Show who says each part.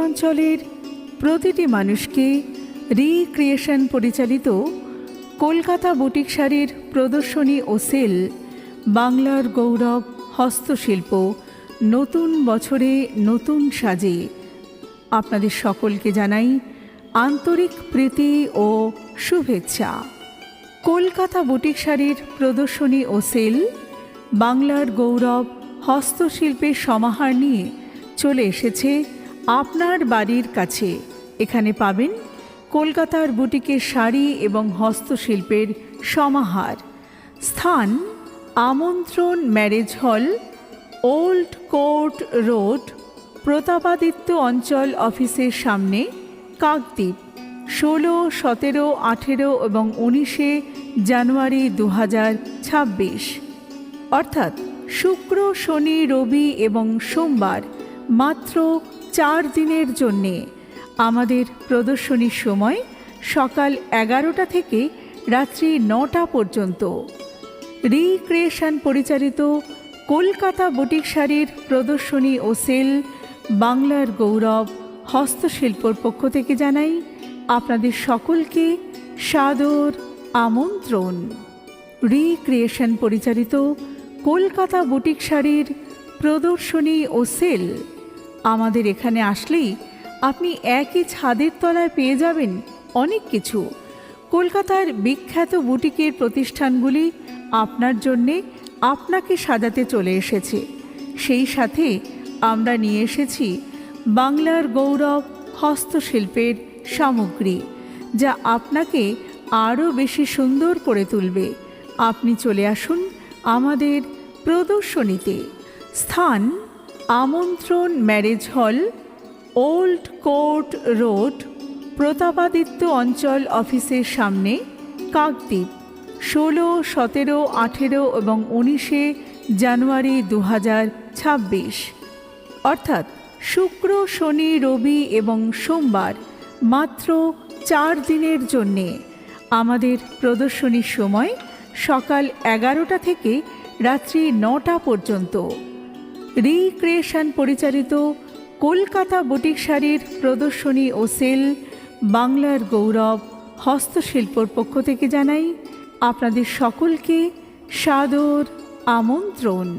Speaker 1: অঞ্চলের প্রতিটি মানুষকে রিক্রিয়েশন পরিচালিত কলকাতা বুটিক শাড়ির প্রদর্শনী ও সেল বাংলার গৌরব হস্তশিল্প নতুন বছরে নতুন সাজে আপনাদের সকলকে জানাই আন্তরিক প্রীতি ও শুভেচ্ছা। কলকাতা বুটিক শাড়ির প্রদর্শনী ও সেল বাংলার গৌরব হস্তশিল্পের সমাহার নিয়ে চলে এসেছে আপনার বাড়ির কাছে। এখানে পাবেন কলকাতার বুটিকের শাড়ি এবং হস্তশিল্পের সমাহার। স্থান আমন্ত্রণ marriage hall, old court road, Pratapaditya অঞ্চল অফিসের সামনে, কাকদ্বীপ। 16, 17, 18 এবং 19 জানুয়ারি 2026, অর্থাৎ শুক্র, শনি, রবি এবং সোমবার মাত্র 4 দিনের জন্যে। আমাদের প্রদর্শনীর সময় সকাল 11টা থেকে রাত্রি 9টা পর্যন্ত। রিক্রিয়েশন পরিচালিত কলকাতা বুটিক শাড়ির প্রদর্শনী ও সেল বাংলার গৌরব হস্তশিল্পর পক্ষ থেকে জানাই আপনাদের সকলকে সাদর আমন্ত্রণ। রিক্রিয়েশন পরিচালিত কলকাতা বুটিক শাড়ির প্রদর্শনী ও সেল আমাদের এখানে আসলেই আপনি একই ছাদের তলায় পেয়ে যাবেন অনেক কিছু। কলকাতার বিখ্যাত বুটিকের প্রতিষ্ঠানগুলি আপনার জন্যে আপনাকে সাজাতে চলে এসেছে। সেই সাথে আমরা নিয়ে এসেছি বাংলার গৌরব হস্তশিল্পের সামগ্রী, যা আপনাকে আরও বেশি সুন্দর করে তুলবে। আপনি চলে আসুন আমাদের প্রদর্শনীতে। স্থান আমন্ত্রণ marriage hall, old court road, Pratapaditya অঞ্চল অফিসের সামনে, কাকদ্বীপ। 16, 17, 18 এবং 19 জানুয়ারি 2026, অর্থাৎ শুক্র, শনি, রবি এবং সোমবার মাত্র 4 দিনের জন্যে। আমাদের প্রদর্শনীর সময় সকাল 11টা থেকে রাত্রি 9টা পর্যন্ত। রিক্রিয়েশন পরিচালিত কলকাতা বুটিক শাড়ির প্রদর্শনী ও সেল বাংলার গৌরব হস্তশিল্পর পক্ষ থেকে জানাই আপনাদের সকলকে সাদর আমন্ত্রণ।